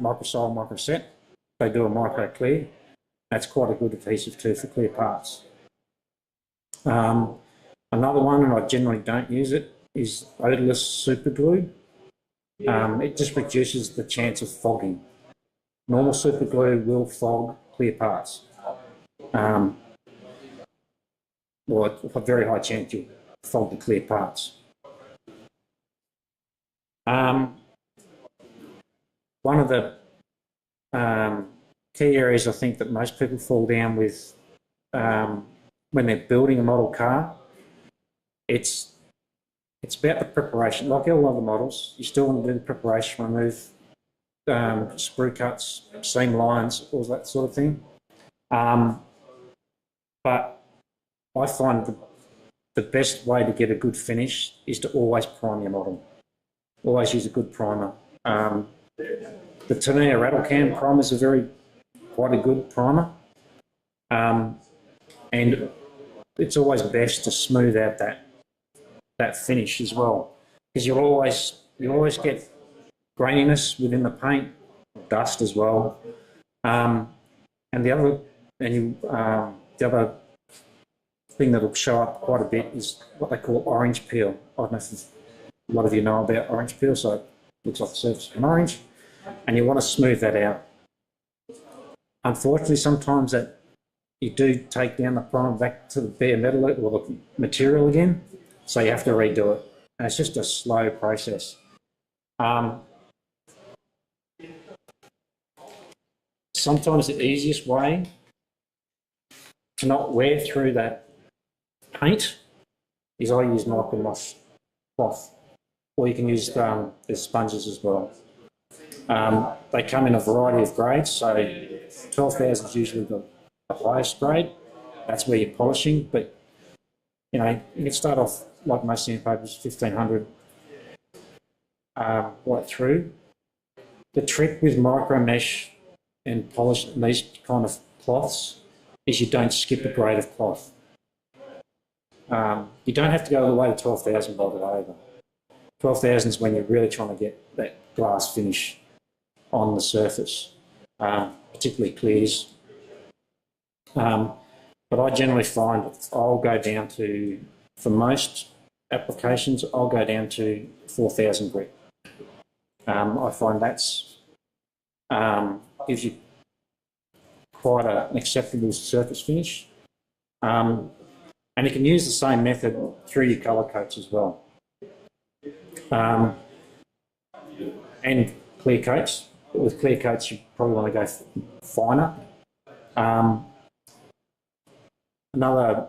microsol, microset. They do a micro clear. That's quite a good adhesive too for clear parts. Another one, and I generally don't use it, is odorless super glue. It just reduces the chance of fogging. Normal super glue will fog clear parts. Or a very high chance you'll fog the clear parts. One of the key areas I think that most people fall down with when they're building a model car, it's about the preparation. Like all other models, you still want to do the preparation, remove sprue cuts, seam lines, all that sort of thing. But I find the best way to get a good finish is to always prime your model. Always use a good primer. The Tamiya rattle can primer is quite a good primer, and it's always best to smooth out that finish as well, because you always get graininess within the paint, dust as well, and the other thing that will show up quite a bit is what they call orange peel. I don't know if a lot of you know about orange peel, so it looks like the surface of an orange, and you want to smooth that out. Unfortunately, sometimes that you do take down the primer back to the bare metal or the material again, so you have to redo it. And it's just a slow process. Sometimes the easiest way to not wear through that paint is I use micromoss cloth, or you can use the sponges as well. They come in a variety of grades, so 12,000 is usually the highest grade. That's where you're polishing, but you can start off like most sandpapers, 1,500 right through. The trick with micro mesh and polish these kind of cloths is you don't skip a grade of cloth. You don't have to go all the way to 12,000 by the way either. 12,000 is when you're really trying to get that glass finish on the surface, particularly clears. But I generally find I'll go down to, for most applications, I'll go down to 4,000 grit. I find that's gives you quite an acceptable surface finish. And you can use the same method through your colour coats as well. And clear coats. But with clear coats, you probably want to go finer. Another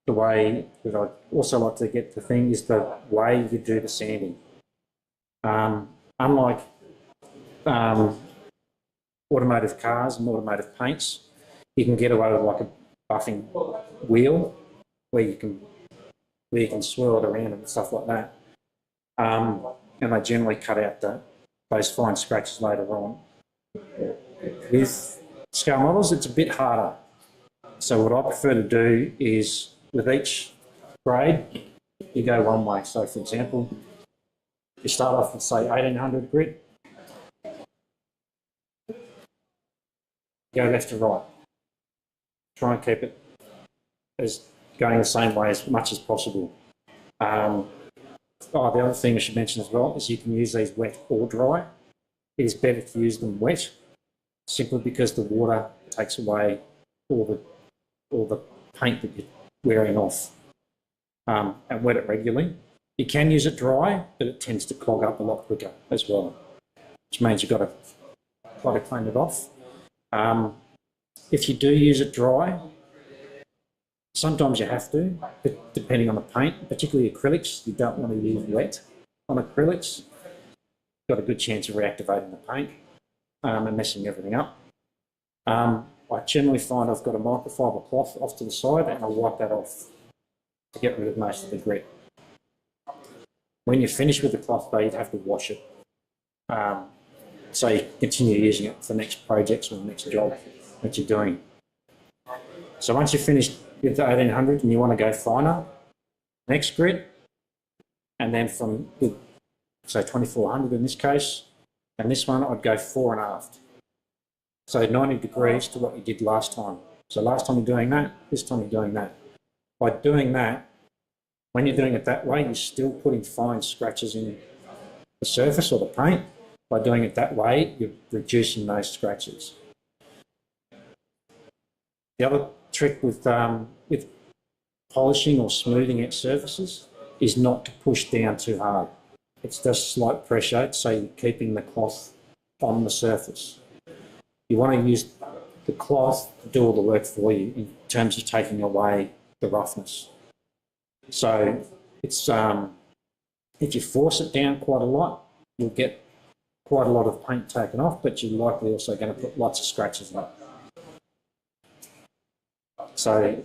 the way that I also like to get the thing is the way you do the sanding. Unlike automotive cars and automotive paints, you can get away with like a buffing wheel where you can swirl it around and stuff like that. And they generally cut out those fine scratches later on. With scale models, it's a bit harder. So what I prefer to do is, with each grade, you go one way. So for example, you start off with say 1800 grit, go left to right. Try and keep it as going the same way as much as possible. The other thing I should mention as well is you can use these wet or dry. It is better to use them wet, simply because the water takes away all the paint that you're wearing off, and wet it regularly. You can use it dry, but it tends to clog up a lot quicker as well, which means you've got to try to clean it off. If you do use it dry, sometimes you have to, but depending on the paint, particularly acrylics, you don't want to use wet on acrylics. You've got a good chance of reactivating the paint and messing everything up. I generally find I've got a microfiber cloth off to the side and I'll wipe that off to get rid of most of the grit. When you're finished with the cloth though, you'd have to wash it. So you continue using it for next projects or the next job that you're doing. So once you're finished with the 1800 and you want to go finer, next grit, and then from the so 2400 in this case, and this one I'd go fore and aft. So 90 degrees to what you did last time. So last time you're doing that, this time you're doing that. By doing that, when you're doing it that way, you're still putting fine scratches in the surface or the paint. By doing it that way, you're reducing those scratches. The other trick with polishing or smoothing out surfaces is not to push down too hard. It's just slight pressure, so you're keeping the cloth on the surface. You want to use the cloth to do all the work for you in terms of taking away the roughness. So it's if you force it down quite a lot, you'll get quite a lot of paint taken off, but you're likely also going to put lots of scratches on it. So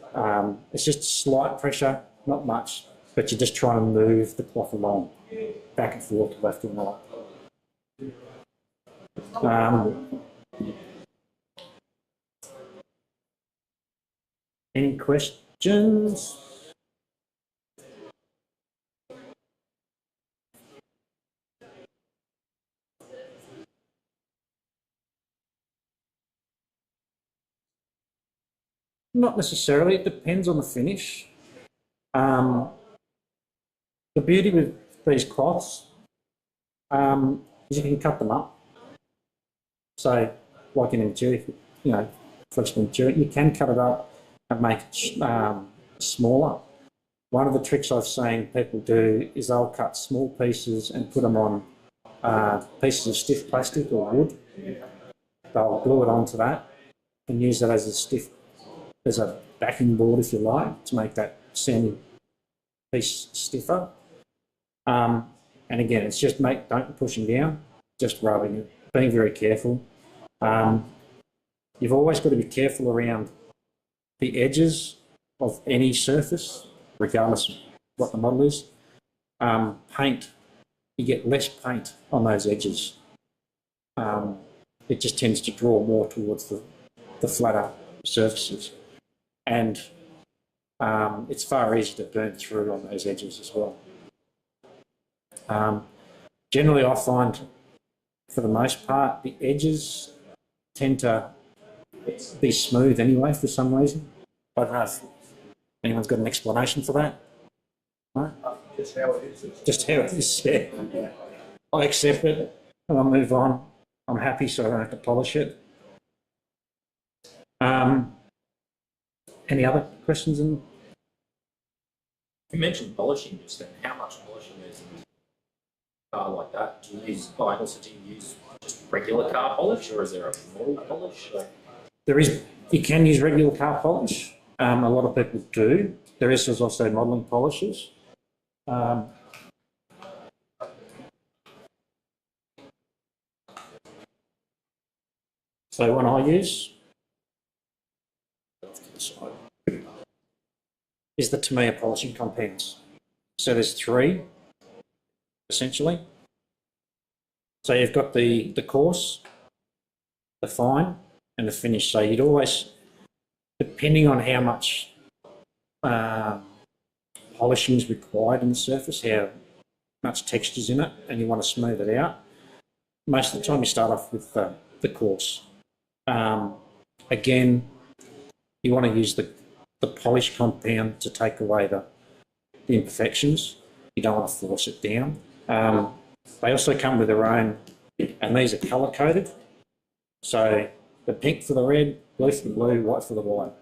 it's just slight pressure, not much, but you're just trying to move the cloth along, back and forth, left and right. Any questions? Not necessarily, it depends on the finish. The beauty with these cloths is you can cut them up. So, like in a material, you know, flexible material, you can cut it up and make it smaller. One of the tricks I've seen people do is they'll cut small pieces and put them on pieces of stiff plastic or wood. They'll glue it onto that and use that as a backing board, if you like, to make that sandy piece stiffer. And again, it's just don't push them down, just rubbing it, being very careful. You've always got to be careful around the edges of any surface, regardless of what the model is. Paint, you get less paint on those edges. It just tends to draw more towards the flatter surfaces. And it's far easier to burn through on those edges as well. Generally, I find, for the most part, the edges tend to be smooth anyway for some reason. I don't know if anyone's got an explanation for that. No? Just how it is. Just how it is, yeah. I accept it and I move on. I'm happy, so I don't have to polish it. Any other questions? You mentioned polishing just then. How much polishing is in a car like that? Do you use, do you use just regular car polish, or is there a model polish? You can use regular car polish. A lot of people do. There is also modelling polishes. So one I use is the Tamiya polishing compounds. So there's 3, essentially. So you've got the coarse, the fine, and the finish. So you'd always, depending on how much polishing is required in the surface, how much texture's in it, and you want to smooth it out, most of the time you start off with the coarse. Again, you want to use the polish compound to take away the imperfections. You don't want to force it down. They also come with their own, and these are colour coded. So the pink for the red, blue for the blue, white for the white.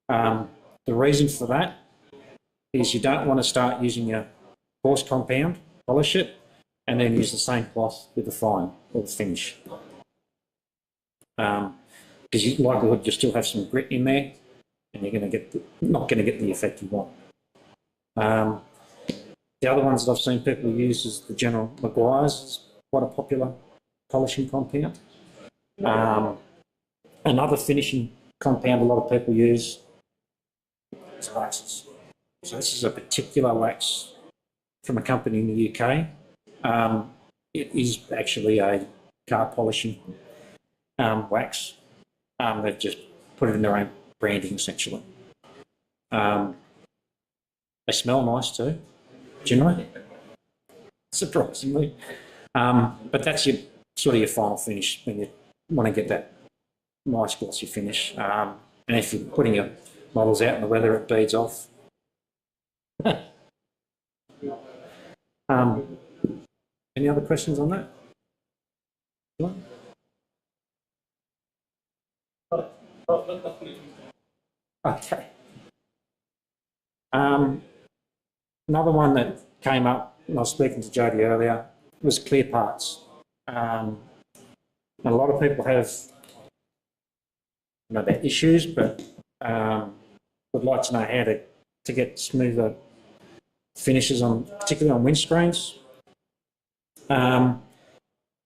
The reason for that is you don't want to start using your coarse compound, polish it, and then use the same cloth with the fine or the finish. Because you likelihood you still have some grit in there, and you're going to get not going to get the effect you want. The other ones that I've seen people use is the General Maguire's, is quite a popular polishing compound. Another finishing compound a lot of people use is waxes. So this is a particular wax from a company in the UK. It is actually a car polishing wax. They've just put it in their own branding, essentially. They smell nice too, generally. surprisingly. But that's your sort of your final finish when you want to get that nice glossy finish. And if you're putting your models out in the weather, it beads off. Any other questions on that? Okay. Another one that came up, and I was speaking to Jody earlier, was clear parts. A lot of people have their issues, but would like to know how to get smoother finishes on, particularly on windscreens. I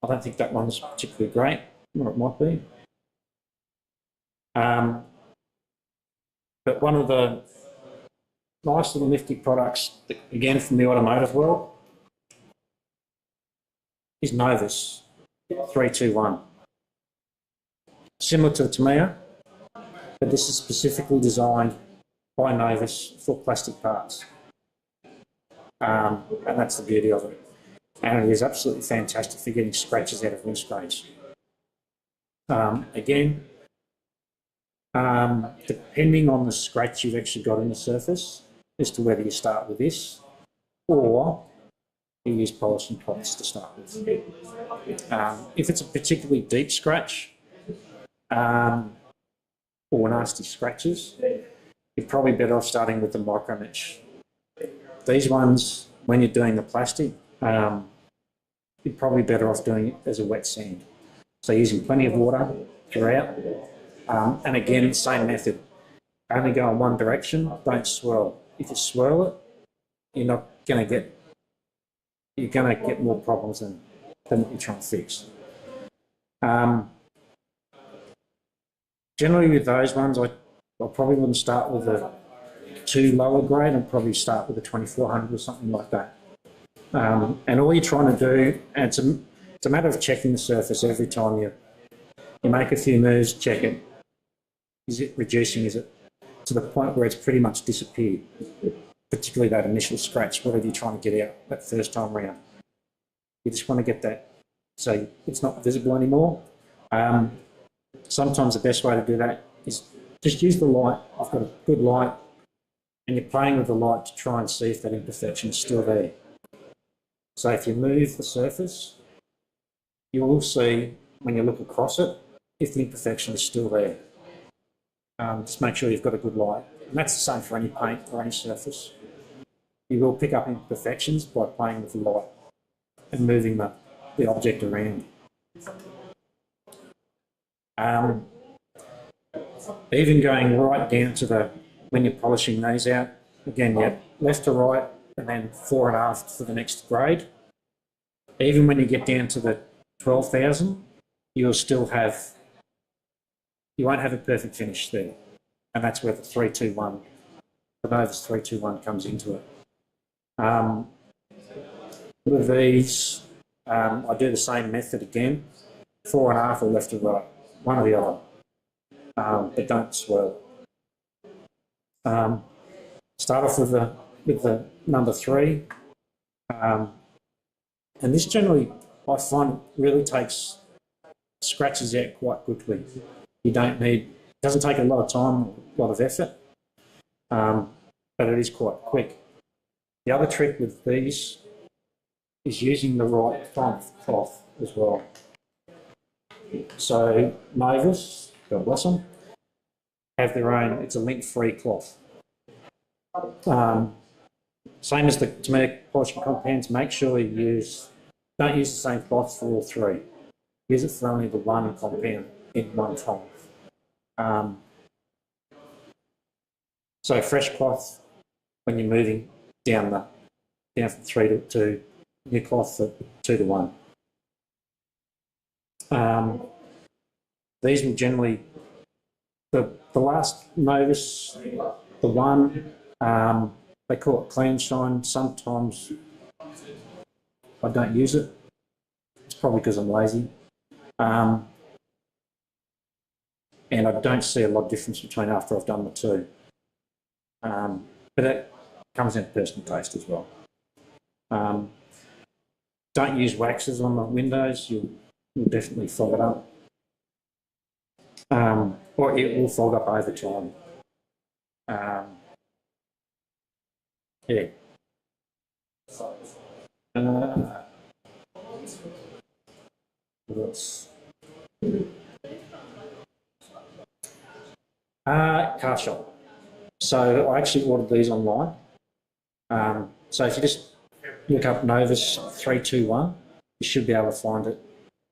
don't think that one's particularly great, or it might be. But one of the nice little nifty products, again from the automotive world, is Novus 321. Similar to the Tamiya, but this is specifically designed by Novus for plastic parts. And that's the beauty of it. And it is absolutely fantastic for getting scratches out of windscreens. Again, depending on the scratch you've actually got in the surface as to whether you start with this or you use polishing cloths to start with. If it's a particularly deep scratch or nasty scratches, you're probably better off starting with the micro mesh. These ones, when you're doing the plastic, you're probably better off doing it as a wet sand. So using plenty of water throughout. And again, same method. Only go in one direction, don't swirl. If you swirl it, you're going to get more problems than what you're trying to fix. Generally with those ones, I probably wouldn't start with a too lower grade. I'd probably start with a 2400 or something like that. And all you're trying to do, and it's a matter of checking the surface every time you make a few moves, check it. Is it reducing? Is it to the point where it's pretty much disappeared? Particularly that initial scratch, whatever you're trying to get out that first time round. You just want to get that so it's not visible anymore. Sometimes the best way to do that is just use the light. I've got a good light, and you're playing with the light to try and see if that imperfection is still there. So if you move the surface, you will see when you look across it if the imperfection is still there. Just make sure you've got a good light. And that's the same for any paint or any surface. You will pick up imperfections by playing with the light and moving the object around. Even going right down to when you're polishing these out, again, yeah, left to right and then fore and aft for the next grade. Even when you get down to the 12,000, you won't have a perfect finish there. And that's where the 321, the Novus 321 comes into it. With these, I do the same method again, fore and aft or left to right, one or the other, but don't swirl. Start off with the number 3, and this generally, I find, really takes scratches out quite quickly. It doesn't take a lot of time, a lot of effort, but it is quite quick. The other trick with these is using the right kind of cloth as well. So Novus, God bless them, have their own, it's a lint-free cloth. Same as the Tamiya polishing compounds, make sure you don't use the same cloth for all 3. Use it for only the one compound in one time. So fresh cloth when you're moving down from 3 to 2, new cloth for 2 to 1. These will generally, the last Novus, the one, they call it clean shine. Sometimes I don't use it. It's probably because I'm lazy. And I don't see a lot of difference between after I've done the 2. But that comes in personal taste as well. don't use waxes on the windows, you'll definitely fog it up. Or it will fog up over time. Yeah. What else? Car shop. So I actually ordered these online. So if you just look up Novus 321, you should be able to find it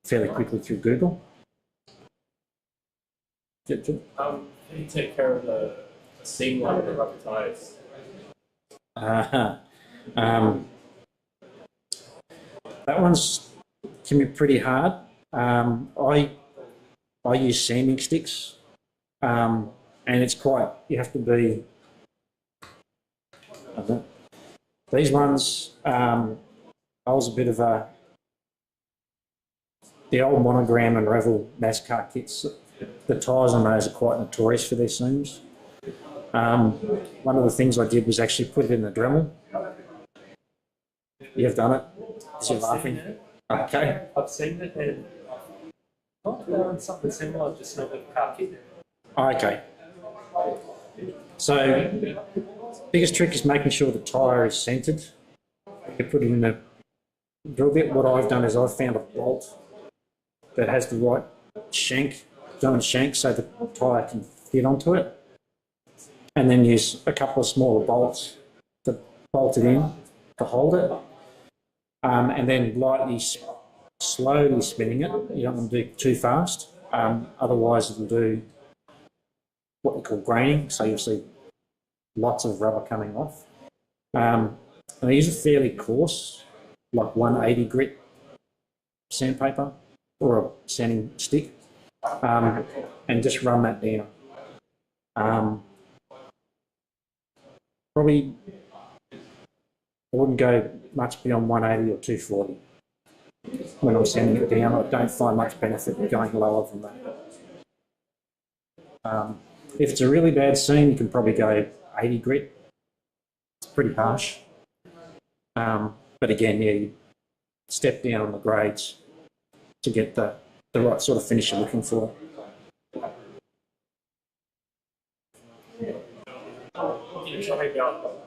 fairly quickly through Google. How do you take care of the seam line of the rubber tyres? That one's can be pretty hard. I use sanding sticks, and it's quite. You have to be. These ones, I was a bit of the old Monogram and Revel NASCAR kits. The tyres on those are quite notorious for their seams. One of the things I did was actually put it in the Dremel. You've done it? You're laughing. Okay. I've seen it and not done something similar, just not with car kit. Okay. So, biggest trick is making sure the tyre is centred. You put it in the drill bit. What I've done is I've found a bolt that has the right shank, diamond shank, so the tyre can fit onto it. And then use a couple of smaller bolts to bolt it in to hold it. And then lightly, slowly spinning it. You don't want to do too fast. Otherwise it'll do what we call graining. So you'll see lots of rubber coming off. And I use a fairly coarse, like 180 grit sandpaper or a sanding stick, and just run that down. Probably I wouldn't go much beyond 180 or 240 when I'm sanding it down. I don't find much benefit in going lower than that. If it's a really bad seam, you can probably go 80 grit. It's pretty harsh. But again, yeah, you step down on the grades to get the right sort of finish you're looking for. You tell me about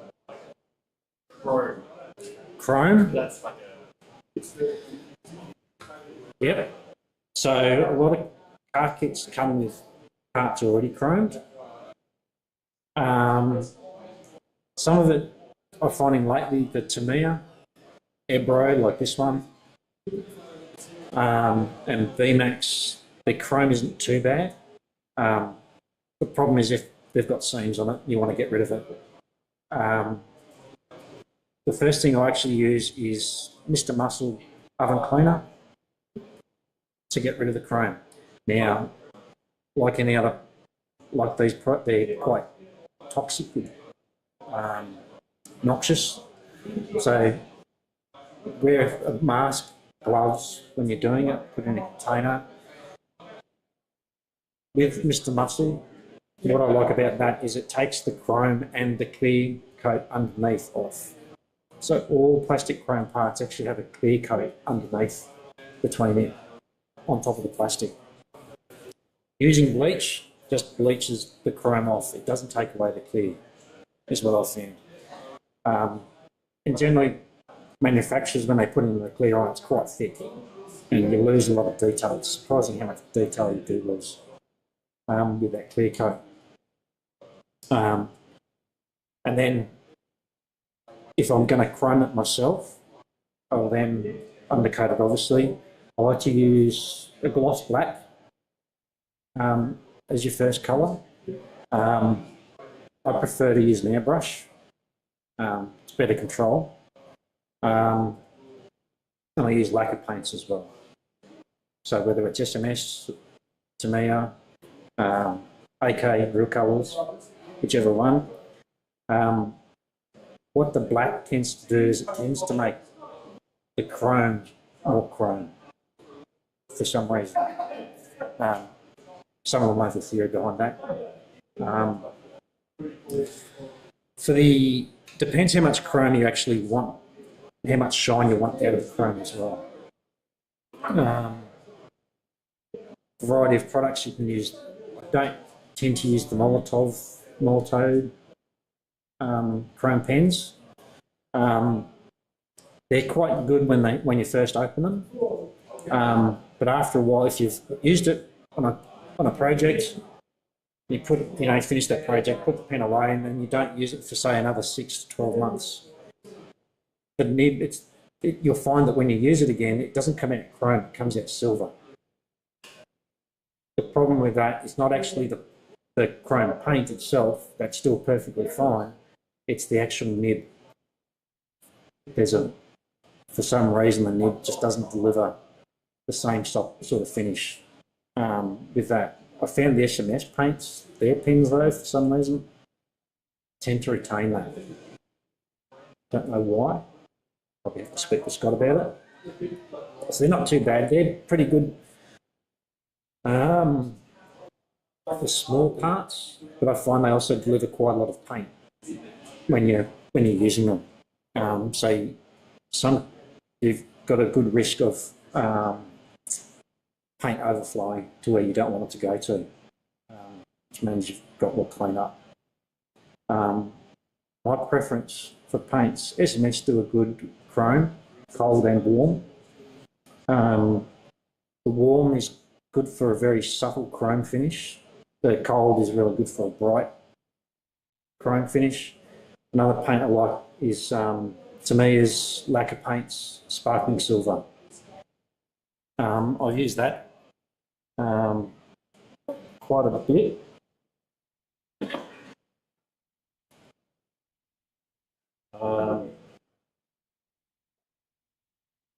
chrome. Chrome? That's like Yep. So a lot of car kits come with parts already chromed. Some of it I'm finding lately, the Tamiya, Ebro, like this one, and VMAX, the chrome isn't too bad. The problem is if they've got seams on it, you want to get rid of it. The first thing I actually use is Mr. Muscle oven cleaner to get rid of the chrome. Now, like any other, like these, they're quite toxic, noxious. So wear a mask, gloves when you're doing it, put it in a container. With Mr. Muscle, what I like about that is it takes the chrome and the clear coat underneath off. So all plastic chrome parts actually have a clear coat underneath between it, on top of the plastic. Using bleach just bleaches the chrome off. It doesn't take away the clear, is what I've found. And generally, manufacturers, when they put in the clear on, it's quite thick, and you lose a lot of detail. It's surprising how much detail you do lose with that clear coat. And then, if I'm going to chrome it myself, I'll then undercoat it, obviously. I like to use a gloss black as your first colour. I prefer to use an airbrush. It's better control. And I use lacquer paints as well. So whether it's SMS, Tamiya, AK, Real Colours, whichever one. What the black tends to do is it tends to make the chrome more chrome for some reason. Some of them have a theory behind that. Depends how much chrome you actually want how much shine you want out of the chrome as well. Variety of products you can use. I don't tend to use the Molotov chrome pens. They're quite good when you first open them, but after a while, if you've used it on a project, you finish that project, put the pen away, and then you don't use it for say another 6 to 12 months. The nib, you'll find that when you use it again, it doesn't come out chrome; it comes out silver. The problem with that is not actually the chrome paint itself; that's still perfectly fine. It's the actual nib. For some reason, the nib just doesn't deliver the same sort of finish with that. I found the SMS paints, their pens though, for some reason, tend to retain that. Don't know why. Probably have to speak with Scott about it. So they're not too bad. They're pretty good for small parts, but I find they also deliver quite a lot of paint when you're using them. So you've got a good risk of paint overflowing to where you don't want it to go to, which means you've got more clean up. My preference for paints, SMS do a good chrome, cold and warm. The warm is good for a very subtle chrome finish. The cold is really good for a bright chrome finish. Another paint I like is, to me, is Lacquer Paints Sparkling Silver. I've used that quite a bit.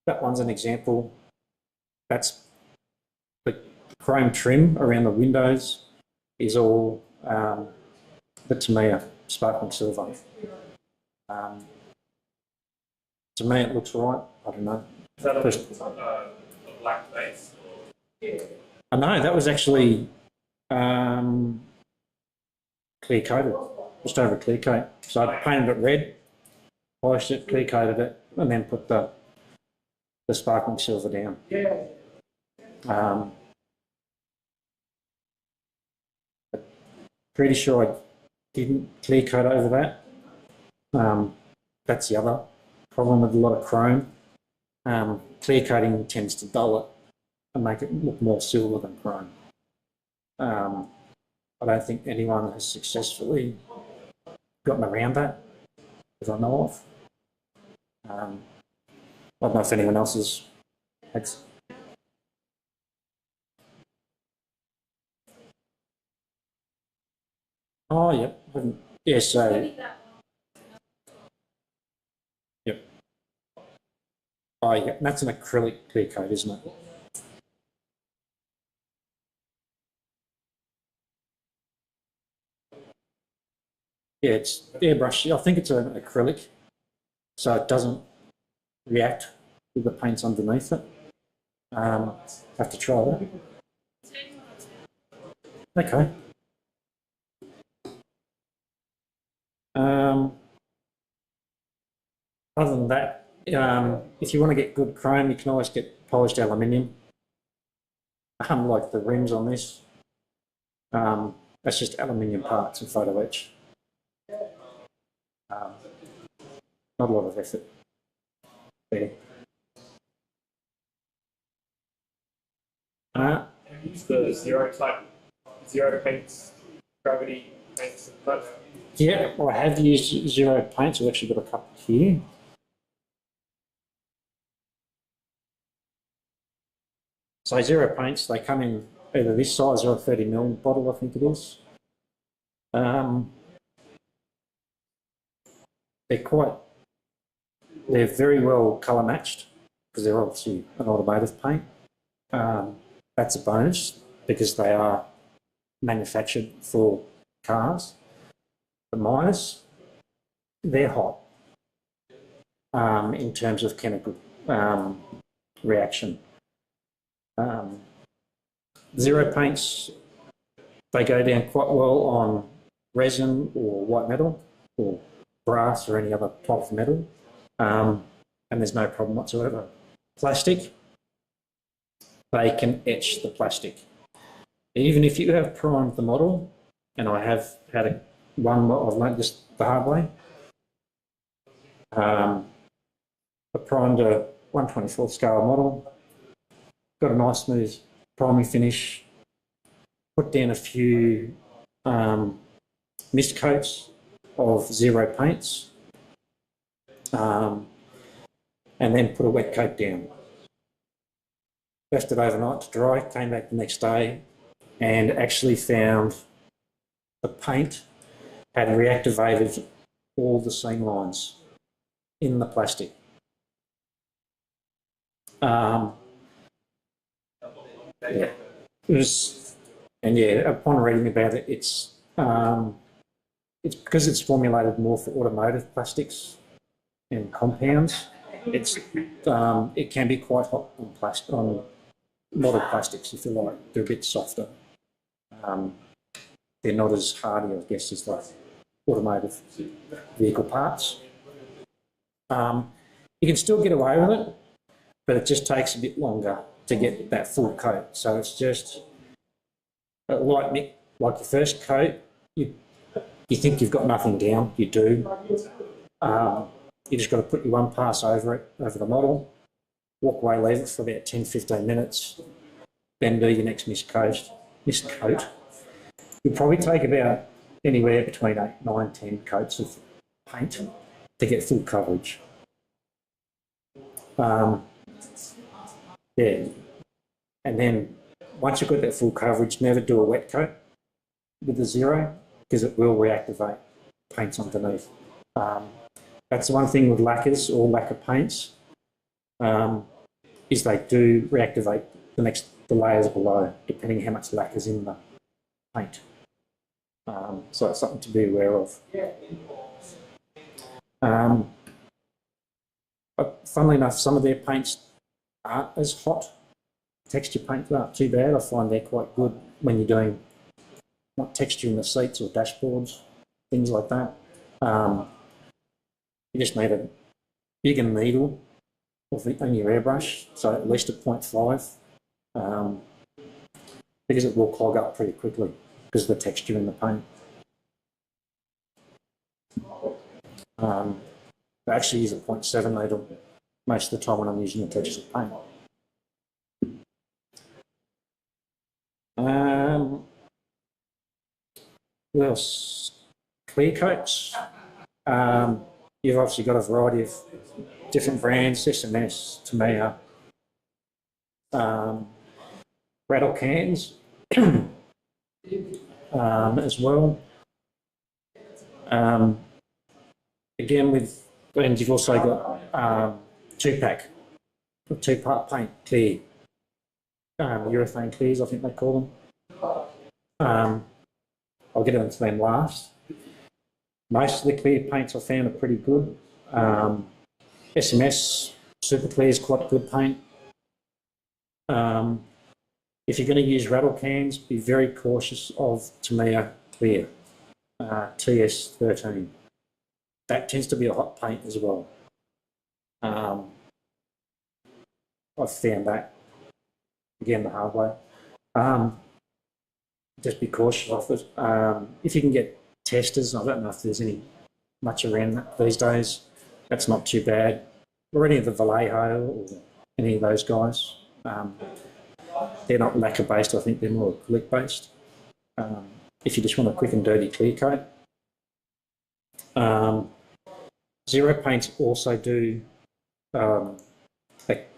That one's an example. That's the chrome trim around the windows is all the Tamiya Sparkling Silver. To me, it looks right. I don't know. Is that a black base? I know that was actually clear coated, just over clear coat. So I painted it red, polished it, clear coated it, and then put the sparkling silver down. Pretty sure I didn't clear coat over that. That's the other problem with a lot of chrome. Clear coating tends to dull it and make it look more silver than chrome. I don't think anyone has successfully gotten around that, as I know of. I don't know if anyone else has had. Oh, yep. Yeah, so. Yep. Oh, yeah, that's an acrylic clear coat, isn't it? Yeah, it's airbrushed. I think it's an acrylic, so it doesn't react with the paints underneath it. Have to try that. Okay. Other than that, if you want to get good chrome, you can always get polished aluminium. Like the rims on this. That's just aluminium parts and photo etch. Not a lot of effort there. Have you used the zero paints, gravity paints and such? Yeah, well, I have used zero paints. I've actually got a couple here. So zero paints, they come in either this size or a 30ml bottle, I think it is. They're very well colour matched because they're obviously an automotive paint. That's a bonus because they are manufactured for cars. The minus, they're hot in terms of chemical reaction. Zero paints, they go down quite well on resin or white metal or brass or any other type of metal. and there's no problem whatsoever. Plastic, they can etch the plastic. Even if you have primed the model, and I have had I've learned this the hard way. I primed a 1/24 scale model, got a nice smooth priming finish, put down a few mist coats of zero paints, and then put a wet coat down. Left it overnight to dry, came back the next day and actually found the paint had reactivated all the seam lines in the plastic. Yeah, it was, and yeah, upon reading about it, it's because it's formulated more for automotive plastics and compounds. It can be quite hot on model plastics, if you like. They're a bit softer. They're not as hardy, I guess, as like automotive vehicle parts. You can still get away with it, but it just takes a bit longer to get that full coat. So it's just like your first coat, you think you've got nothing down, you do. You just got to put your one pass over the model, walk away, leave it for about 10-15 minutes, then do your next mist coat. You'll probably take about anywhere between 8, 9, 10 coats of paint to get full coverage. Yeah, and then once you've got that full coverage, never do a wet coat with the zero because it will reactivate paints underneath. That's the one thing with lacquers or lacquer paints, is they do reactivate the layers below, depending how much lacquer's in the paint. So it's something to be aware of. But funnily enough, some of their paints aren't as hot. Texture paints aren't too bad. I find they're quite good when you're doing not texturing the seats or dashboards, things like that. You just need a bigger needle on your airbrush, so at least a 0.5, because it will clog up pretty quickly because of the texture in the paint. I actually use a 0.7 needle most of the time when I'm using a textured paint. What else? Clear coats. You've obviously got a variety of different brands, SMS, Tamiya, rattle cans as well. Again, and you've also got two-pack, or two-part paint, clear, urethane clears, I think they call them. I'll get into them last. Most of the clear paints I found are pretty good. SMS Super Clear is quite good paint. If you're going to use rattle cans, be very cautious of Tamiya Clear, TS13. That tends to be a hot paint as well. I've found that, again, the hard way. Just be cautious of it. If you can get testers, I don't know if there's much around that these days, that's not too bad. Or any of the Vallejo or any of those guys. They're not lacquer based, I think they're more acrylic based. If you just want a quick and dirty clear coat. Zero paints also do like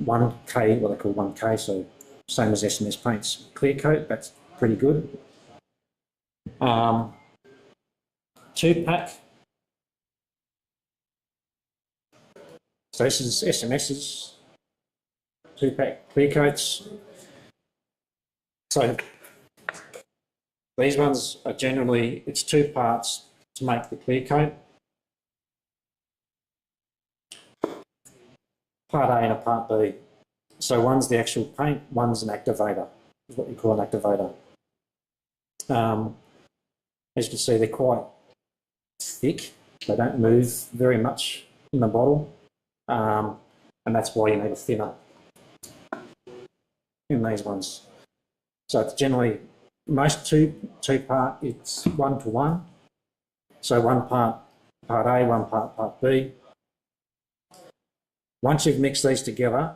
1K, what they call 1K, so same as SMS paints. Clear coat, that's pretty good. Two-pack. So this is SMS's two-pack clear coats. So these ones are generally, it's two parts to make the clear coat. Part A and a part B. So one's the actual paint, one's an activator, is what you call an activator. As you can see, they're quite thick. They don't move very much in the bottle. and that's why you need a thinner in these ones. So it's generally, most two-part, it's 1-to-1. So one part A, one part B. Once you've mixed these together,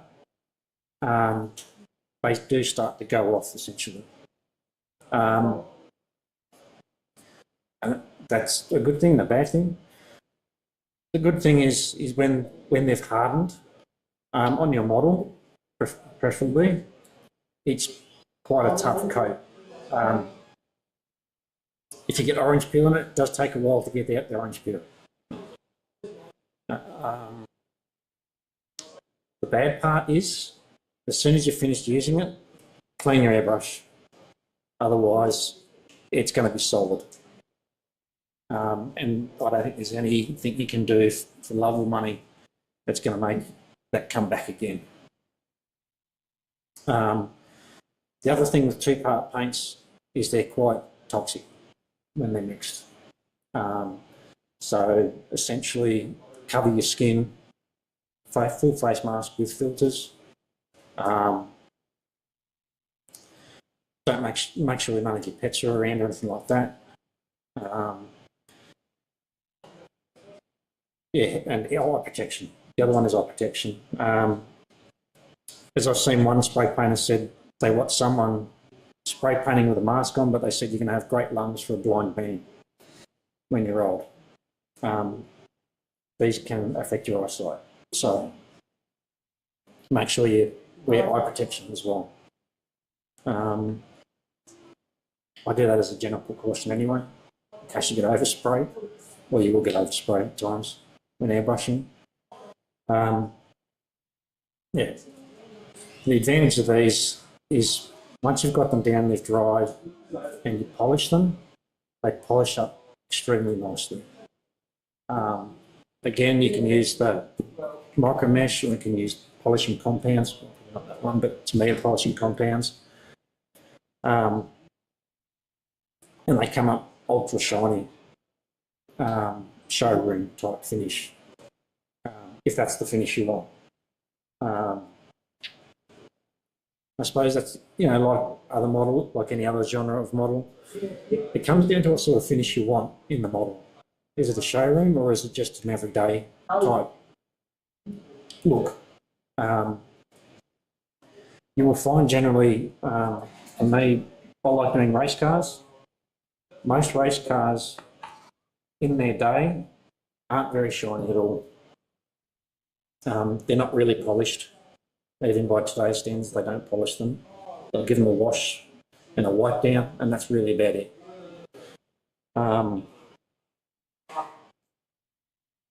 they do start to go off essentially. And that's a good thing and a bad thing. The good thing is when they've hardened on your model, preferably, it's quite a tough coat. If you get orange peel in it, it does take a while to get out the orange peel. The bad part is, as soon as you've finished using it, clean your airbrush. Otherwise, it's going to be solid. And I don't think there's anything you can do for love or money that's going to make that come back again. The other thing with two-part paints is they're quite toxic when they're mixed. So essentially, cover your skin, full face mask with filters. Don't make sure none of your pets are around or anything like that. Yeah, and eye protection. The other one is eye protection. As I've seen one spray painter said, they watched someone spray painting with a mask on, but they said you're going to have great lungs for a blind man when you're old. These can affect your eyesight. So make sure you wear eye protection as well. I do that as a general precaution anyway, in case you get oversprayed, or you will get oversprayed at times when airbrushing. Yeah. The advantage of these is once you've got them down, they've dried, and you polish them, they polish up extremely nicely. Again, you can use the micro mesh, or you can use polishing compounds, not that one, but to me, polishing compounds. And they come up ultra shiny, showroom type finish, if that's the finish you want. I suppose that's, like other model, like any other genre of model, it comes down to what sort of finish you want in the model. Is it a showroom or is it just an everyday type look? You will find generally, for me, I like doing race cars. Most race cars in their day aren't very shiny at all. They're not really polished. Even by today's standards, they don't polish them. They'll give them a wash and a wipe down, and that's really about it.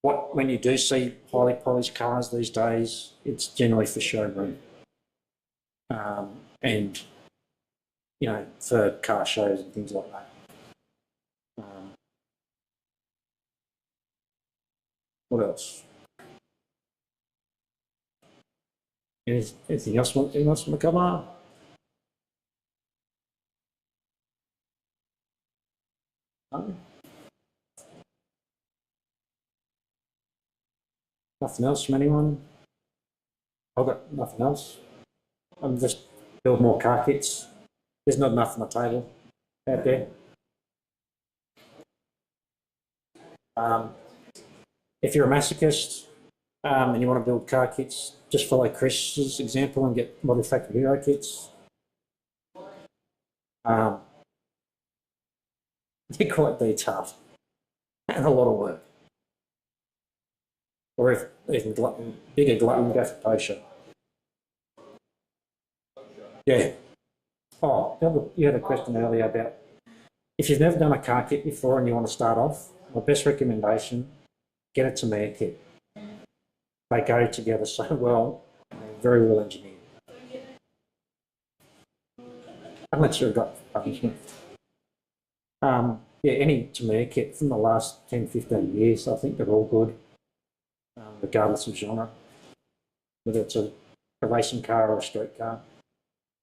When you do see highly polished cars these days, it's generally for showroom. And, for car shows and things like that. What else? Anything else from the cover? No? Nothing else from anyone? I've got nothing else. I'm just build more car kits. There's not enough on the table out there. If you're a masochist and you want to build car kits, just follow Chris's example and get Model Factory Hero kits. They're quite detailed and a lot of work. Or if even bigger glutton, go for Posha. Yeah. Oh, you had a question earlier about if you've never done a car kit before and you want to start off, my best recommendation, get a Tamiya kit. They go together so well, and they're very well engineered. Unless you've got punishment. Yeah, any Tamiya kit from the last 10, 15 years, I think they're all good, regardless of genre. Whether it's a racing car or a street car,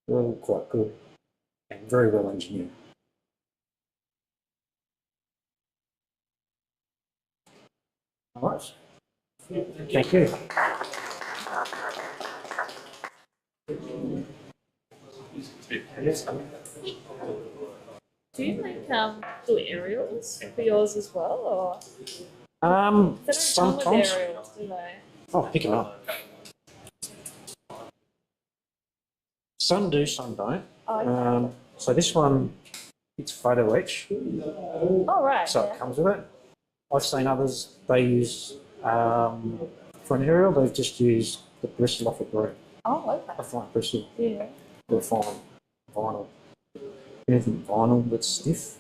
they're all quite good and very well engineered. All right. Thank you. Do you make do aerials for yours as well, or they don't come with Sometimes. aerials, do they? Oh, pick them up. Some do, some don't. Oh, okay. So this one, it's photo etch, Oh, right. so Yeah. it comes with it. I've seen others, they use, for an aerial, they've just used the bristle off a broom. Oh, okay. A fine bristle, Yeah. or fine vinyl. Anything vinyl that's stiff.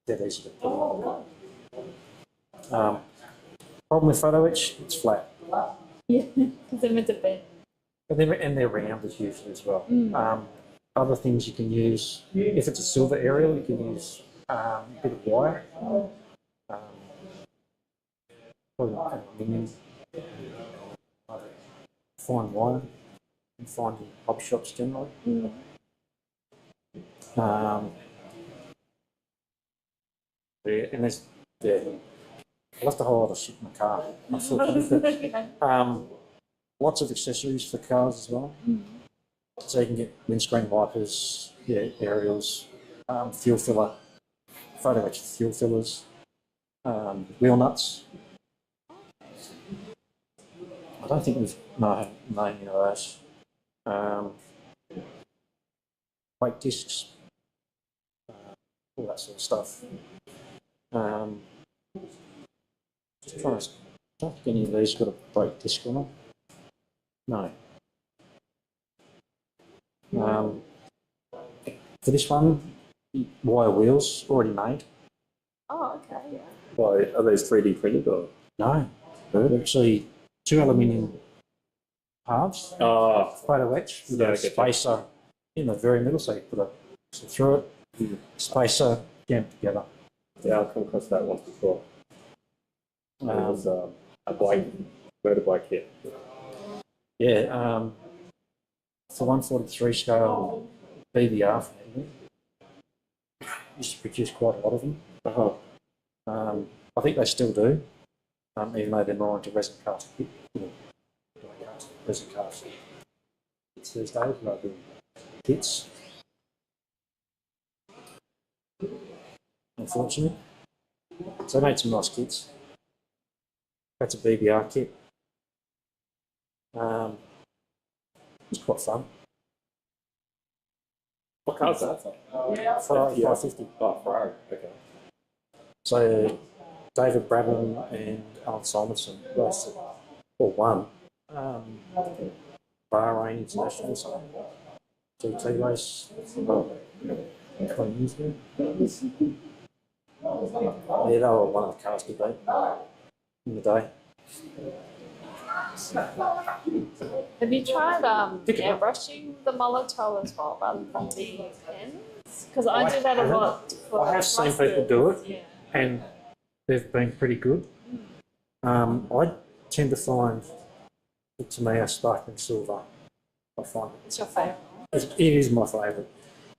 They're easy to put on. Problem with photo etch, it's flat. Yeah, because they're meant to bend. And they're round as usually as well. Other things you can use, if it's a silver aerial, you can use a bit of wire. Aluminium, fine wire, you find in hobby shops generally. And there's, I left a whole lot of shit in the car, unfortunately. Lots of accessories for cars as well. So you can get windscreen wipers, aerials, fuel filler, photo etch fuel fillers, wheel nuts. I don't think we've known any of those. Brake discs, all that sort of stuff. Just trying to, I don't think any of these got a brake disc on them. No. For this one, wire wheels already made. Oh, okay. Yeah. Why, are those 3D printed or? No, they're actually two aluminium halves, Oh, photo etch, with Yeah, a I get that. spacer in the very middle, so you put a through it, spacer jammed together. yeah, I've come across that once before. It was a motorbike kit. Yeah, for 143 scale BBR, used to produce quite a lot of them. I think they still do, even though they're more into resin cast, resin cast. It's these days, like the kits. Unfortunately. So I made some nice kits. That's a BBR kit. It's quite fun. What car's that? Ferrari 550. Oh, Ferrari, okay. So David Brabham and Alan Simonson raced it, or won, Bahrain International, so GT race, 20 years ago. Yeah, they were one of the cars to beat in the day. Have you tried airbrushing the Molotov as well, rather than the pens? Because I do that a lot. For I have seen people do it, Yeah. and they've been pretty good. I tend to find, to me, a sparkling silver. I find It's your favourite. it is my favourite.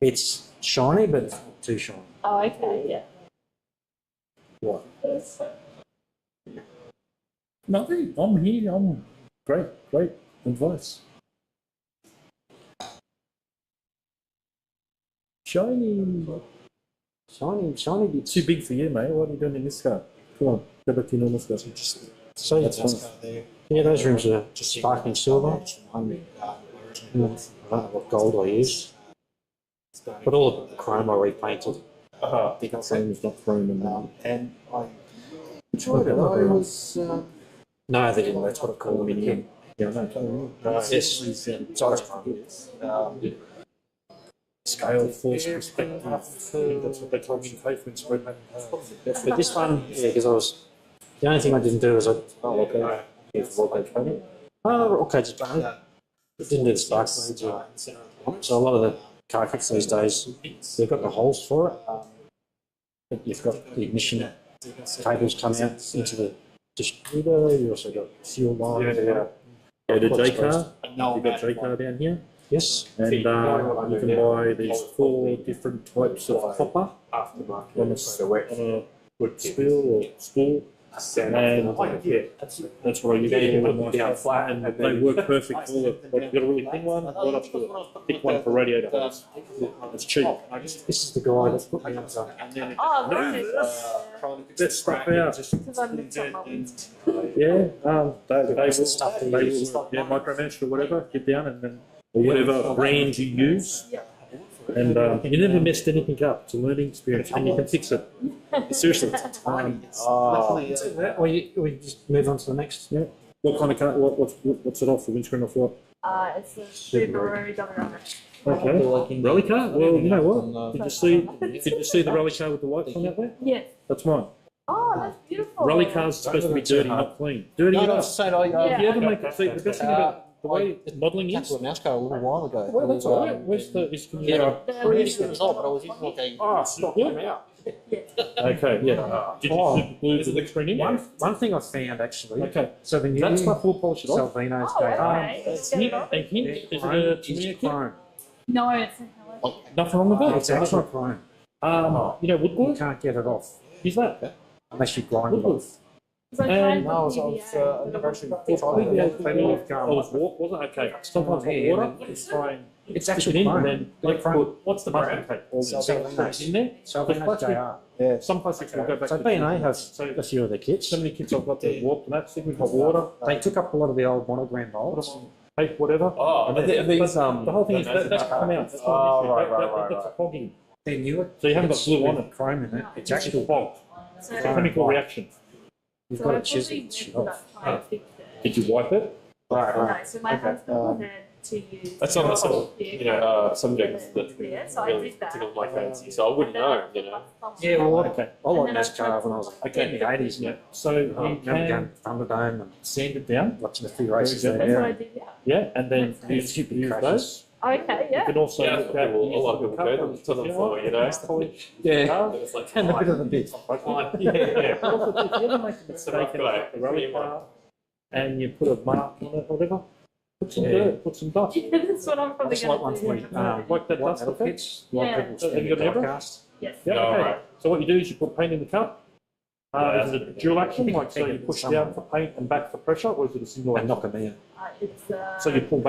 It's shiny, but it's not too shiny. Oh, okay, yeah. What? Nothing, I'm here, I'm great advice. Shiny. Shiny bits. Too big for you, mate. What are you doing in this car? Come on, go back to your normal car. So yeah, those rims are just sparkling silver. I don't know what gold I use, but all the chrome I repainted. Chrome's not chrome and And I enjoyed it. I was No, they didn't. That's what I call aluminium. yeah, no. Yes, size chrome. Scale, force, perspective. That's what they told me in pavement spread. But this one, yeah, because the only thing I didn't do was just didn't do the spark leads. So a lot of the car kits these days, they've got the holes for it. But you've got the ignition cables coming out into the distributor. You also got fuel lines. Yeah, the J car. You've got J car down here. Yes. And you can buy these 4 different types of copper on a Good kit. school. Stand And up like a kit. That's why you get them down flat, and And they then- work perfect for the. Like, you've got a really thin one, right up to a thick one for radiator hose. It's cheap. This is the guy that put me on something. Oh, That stuff out. because I mixed up my wings. Yeah, they will, stuff they use. micromanage or whatever, get down and then, or whatever brand you use. And you never messed anything up. It's a learning experience and you can fix it. Seriously. We just move on to the next. Yeah. What kind of car, what's it off, the windscreen off what? It's a Subaru WRX. Okay. Rally car? Well, you know what? Did you see the rally car with the lights on out there? Yes. That's mine. Oh, that's beautiful. Rally cars are supposed to be dirty, not clean. Dirty No, no, I enough. was saying, I Yeah. If you ever make it, see, the best thing about the way modelling got is, to a mouse car a little while ago. well, that's all right. Where's the, is Yeah, The- pretty good result, but I was using like a. Oh, stop them out. Okay, yeah. Did you super glue the screen in? One thing I found actually. Okay. So the new That stuff will polish it off. Salvino's Oh, go. okay. A hint, is it a Tamiya kit? chrome. No, it's a hello. Nothing wrong with that? It's actually chrome. You know, You woodwork? can't get it off Is that? unless you grind it Woodwork. off. So I tried And- the No, I was PVA, I've but never it actually wasn't- tried it. Oh, it's warp, wasn't it? Okay. Sometimes hot water, it's fine. It's Stick it actually in chrome. and then like Chrome. put, what's the brand? All the Salvino's. in there. Salvino's JR. Yeah. Some plastics will go back So to. B&A has So a few of their kits. so many kits I've got that warped and that, stick with hot water, They took up a lot of the old monogram put molds. them on tape, whatever. Oh, And are then- these, but the whole thing is that that's come out. That's not an issue. That's a fogging. They're newer. So you haven't got It's glue on with it. chrome in it. It's It's actually actually fogged. So, It's a chemical reaction. you've so got I to chisel probably it messed off. up trying to fix it. Did you wipe it? No, so my husband wanted to use. that's not a sort of, vehicle subject that Yeah, so I really did that. tickles my fancy, so I wouldn't know, you know. Yeah, well, Okay. I like And then I NASCAR when I was Okay. in the 80s. Yeah. So I you remember can going to Thunderdome and sand it down. watching a few races Very there. That's what I did, yeah. Yeah, and then That's use, stupid use crashes. those. Okay, You yeah. can also Yeah, look at a lot of people cup go and, to them you for, you know. polish Yeah. car. It's like, And a bit of the bit. Yeah. Also, if you ever make a the mistake right in guy. a rally car and you put a mark on it or whatever, put some Yeah. dirt, put some dust. Yeah, that's what I'm probably Just like one going for to you. do. Like that White dust metal effect. kits. Yeah. Like people Have you got an podcast. Yes. Yeah, No, okay. right. So what you do is you put paint in the cup. Yeah. Is it a dual action, like so you push down for paint and back for pressure, or is it a single And action? knock them in. It's So you pull back